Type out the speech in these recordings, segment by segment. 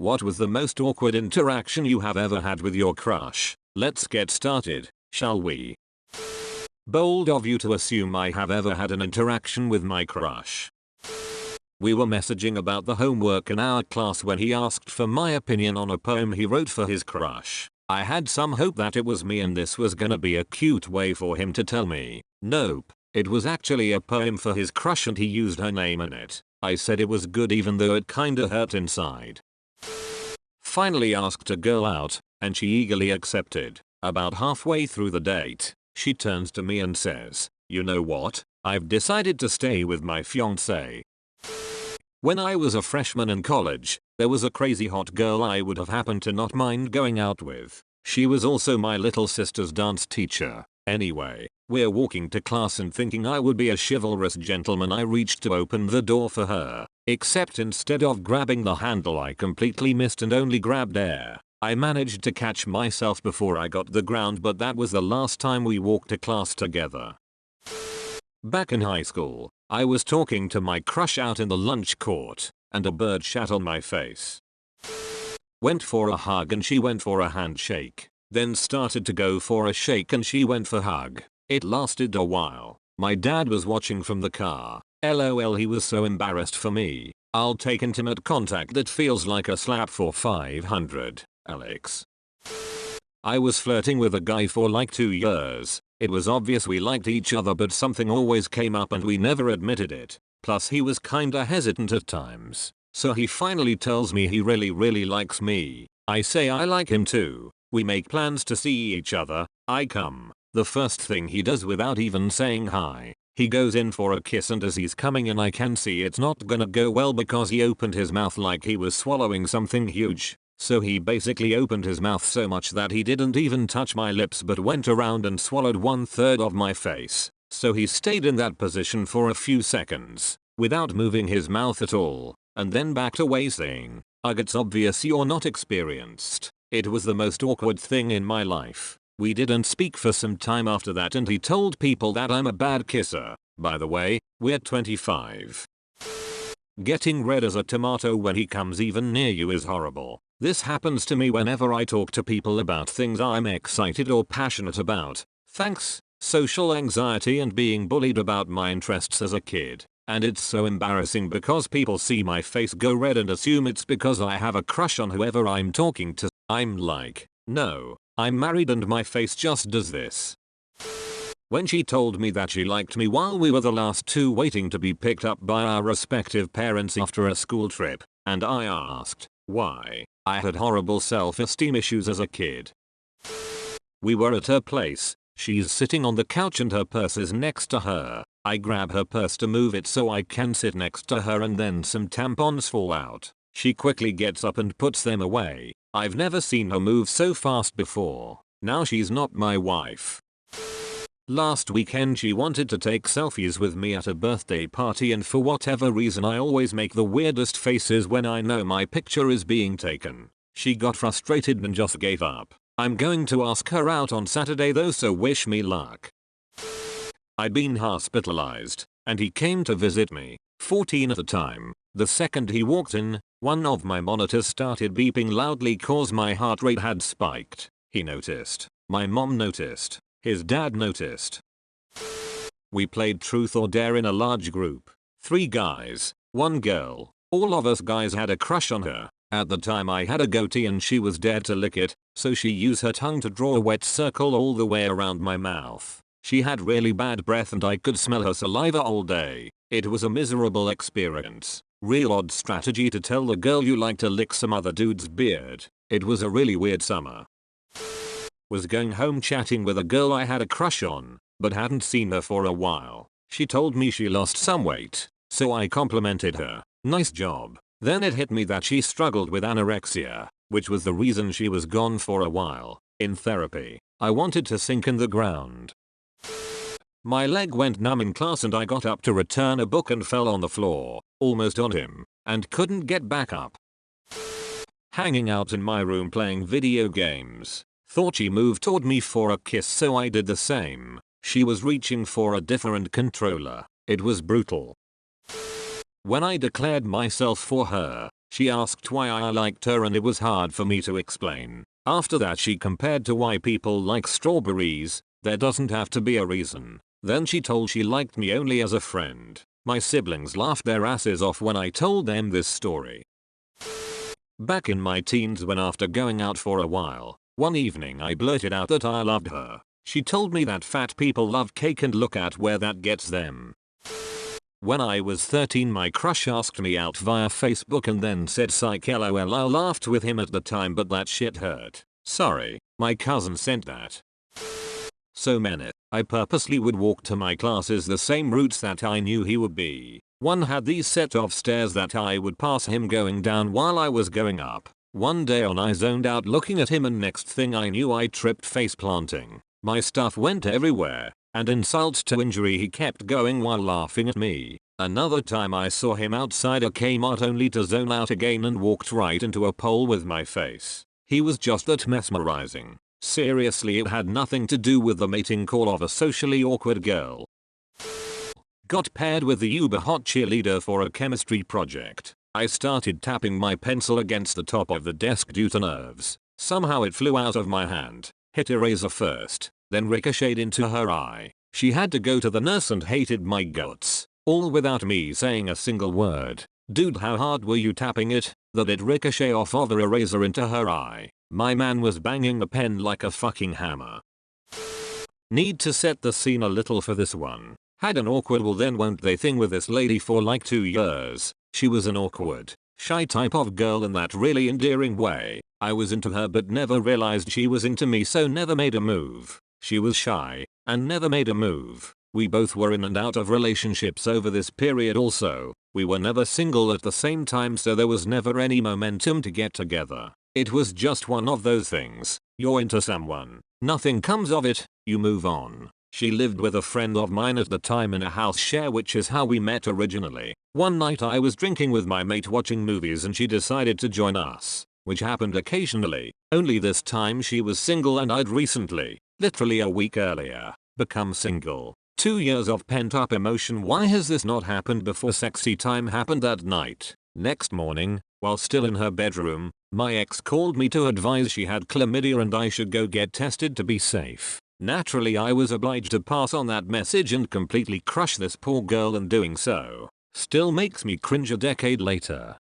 What was the most awkward interaction you have ever had with your crush? Let's get started, shall we? Bold of you to assume I have ever had an interaction with my crush. We were messaging about the homework in our class when he asked for my opinion on a poem he wrote for his crush. I had some hope that it was me and this was gonna be a cute way for him to tell me. Nope. It was actually a poem for his crush and he used her name in it. I said it was good even though it kinda hurt inside. Finally asked a girl out, and she eagerly accepted. About halfway through the date, she turns to me and says, "You know what? I've decided to stay with my fiancé." When I was a freshman in college, there was a crazy hot girl I would have happened to not mind going out with. She was also my little sister's dance teacher. Anyway, we're walking to class and thinking I would be a chivalrous gentleman, I reached to open the door for her. Except instead of grabbing the handle I completely missed and only grabbed air. I managed to catch myself before I got the ground, but that was the last time we walked to class together. Back in high school, I was talking to my crush out in the lunch court, and a bird shat on my face. Went for a hug and she went for a handshake. Then started to go for a shake and she went for hug. It lasted a while. My dad was watching from the car. LOL, he was so embarrassed for me. I'll take intimate contact that feels like a slap for 500. Alex. I was flirting with a guy for like 2 years. It was obvious we liked each other, but something always came up and we never admitted it. Plus he was kinda hesitant at times. So he finally tells me he really likes me. I say I like him too. We make plans to see each other. I come. The first thing he does without even saying hi, he goes in for a kiss, and as he's coming in I can see it's not gonna go well because he opened his mouth like he was swallowing something huge. So he basically opened his mouth so much that he didn't even touch my lips but went around and swallowed 1/3 of my face. So he stayed in that position for a few seconds, without moving his mouth at all, and then backed away saying, "Ugh, it's obvious you're not experienced." It was the most awkward thing in my life. We didn't speak for some time after that and he told people that I'm a bad kisser. By the way, we're 25. Getting red as a tomato when he comes even near you is horrible. This happens to me whenever I talk to people about things I'm excited or passionate about. Thanks, social anxiety and being bullied about my interests as a kid. And it's so embarrassing because people see my face go red and assume it's because I have a crush on whoever I'm talking to. I'm like, no, I'm married and my face just does this. When she told me that she liked me while we were the last two waiting to be picked up by our respective parents after a school trip, and I asked why, I had horrible self-esteem issues as a kid. We were at her place. She's sitting on the couch and her purse is next to her. I grab her purse to move it so I can sit next to her and then some tampons fall out. She quickly gets up and puts them away. I've never seen her move so fast before. Now she's not my wife. Last weekend she wanted to take selfies with me at a birthday party, and for whatever reason I always make the weirdest faces when I know my picture is being taken. She got frustrated and just gave up. I'm going to ask her out on Saturday though, so wish me luck. I'd been hospitalized, and he came to visit me, 14 at the time. The second he walked in, one of my monitors started beeping loudly cause my heart rate had spiked. He noticed. My mom noticed. His dad noticed. We played truth or dare in a large group. 3 guys, 1 girl. All of us guys had a crush on her. At the time I had a goatee and she was dared to lick it, so she used her tongue to draw a wet circle all the way around my mouth. She had really bad breath and I could smell her saliva all day. It was a miserable experience. Real odd strategy to tell the girl you like to lick some other dude's beard. It was a really weird summer. Was going home chatting with a girl I had a crush on, but hadn't seen her for a while. She told me she lost some weight, so I complimented her. Nice job. Then it hit me that she struggled with anorexia, which was the reason she was gone for a while. In therapy, I wanted to sink in the ground. My leg went numb in class and I got up to return a book and fell on the floor, almost on him, and couldn't get back up. Hanging out in my room playing video games. Thought she moved toward me for a kiss, so I did the same. She was reaching for a different controller. It was brutal. When I declared myself for her, She asked why I liked her and it was hard for me to explain. After that she compared to why people like strawberries. There doesn't have to be a reason. Then she told she liked me only as a friend. My siblings laughed their asses off when I told them this story. Back in my teens, when after going out for a while, one evening I blurted out that I loved her. She told me that fat people love cake and look at where that gets them. When I was 13 my crush asked me out via Facebook and then said psych lol. I laughed with him at the time but that shit hurt. Sorry, my cousin sent that. So many. I purposely would walk to my classes the same routes that I knew he would be. One had these set of stairs that I would pass him going down while I was going up. One day on I zoned out looking at him and next thing I knew I tripped face planting. My stuff went everywhere, and insult to injury he kept going while laughing at me. Another time I saw him outside a Kmart only to zone out again and walked right into a pole with my face. He was just that mesmerizing. Seriously, it had nothing to do with the mating call of a socially awkward girl. Got paired with the uber hot cheerleader for a chemistry project. I started tapping my pencil against the top of the desk due to nerves. Somehow it flew out of my hand, hit eraser first, then ricocheted into her eye. She had to go to the nurse and hated my guts. All without me saying a single word. Dude, how hard were you tapping it, that it ricocheted off of the eraser into her eye? My man was banging the pen like a fucking hammer. Need to set the scene a little for this one. Had an awkward will then won't they thing with this lady for like 2 years. She was an awkward, shy type of girl in that really endearing way. I was into her but never realized she was into me, so never made a move. She was shy and never made a move. We both were in and out of relationships over this period also. We were never single at the same time, so there was never any momentum to get together. It was just one of those things. You're into someone, nothing comes of it, you move on. She lived with a friend of mine at the time in a house share, which is how we met originally. One night I was drinking with my mate watching movies and she decided to join us, which happened occasionally. Only this time she was single and I'd recently, literally a week earlier, become single. 2 years of pent up emotion. Why has this not happened before? Sexy time happened that night. Next morning, while still in her bedroom, my ex called me to advise she had chlamydia and I should go get tested to be safe. Naturally I was obliged to pass on that message and completely crush this poor girl in doing so. Still makes me cringe a decade later.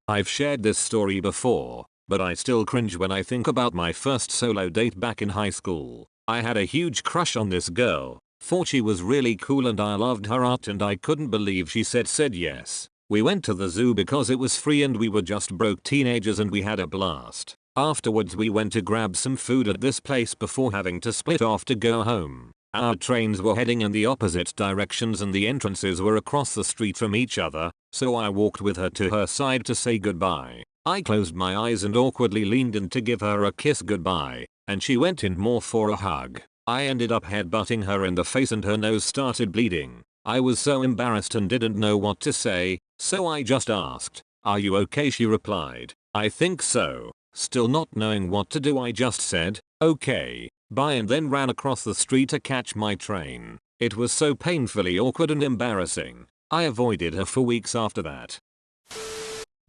I've shared this story before, but I still cringe when I think about my first solo date back in high school. I had a huge crush on this girl, thought she was really cool and I loved her art and I couldn't believe she said yes. We went to the zoo because it was free and we were just broke teenagers and we had a blast. Afterwards we went to grab some food at this place before having to split off to go home. Our trains were heading in the opposite directions and the entrances were across the street from each other, so I walked with her to her side to say goodbye. I closed my eyes and awkwardly leaned in to give her a kiss goodbye, and she went in more for a hug. I ended up headbutting her in the face and her nose started bleeding. I was so embarrassed and didn't know what to say, so I just asked, "Are you okay?" She replied, "I think so." Still not knowing what to do, I just said, "Okay, bye," and then ran across the street to catch my train. It was so painfully awkward and embarrassing. I avoided her for weeks after that.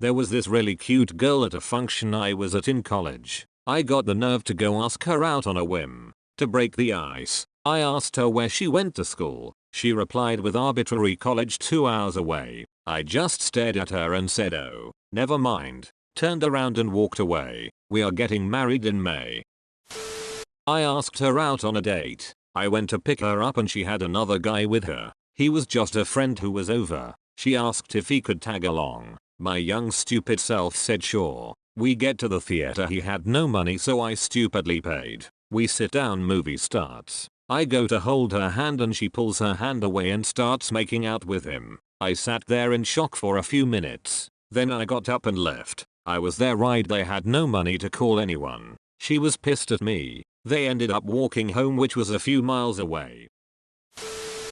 There was this really cute girl at a function I was at in college. I got the nerve to go ask her out on a whim. To break the ice, I asked her where she went to school. She replied with arbitrary college 2 hours away. I just stared at her and said, "Oh, never mind," turned around and walked away. We are getting married in May. I asked her out on a date. I went to pick her up and she had another guy with her. He was just a friend who was over. She asked if he could tag along. My young stupid self said sure. We get to the theater, he had no money so I stupidly paid. We sit down, movie starts. I go to hold her hand and she pulls her hand away and starts making out with him. I sat there in shock for a few minutes. Then I got up and left. I was their ride, they had no money to call anyone. She was pissed at me. They ended up walking home, which was a few miles away.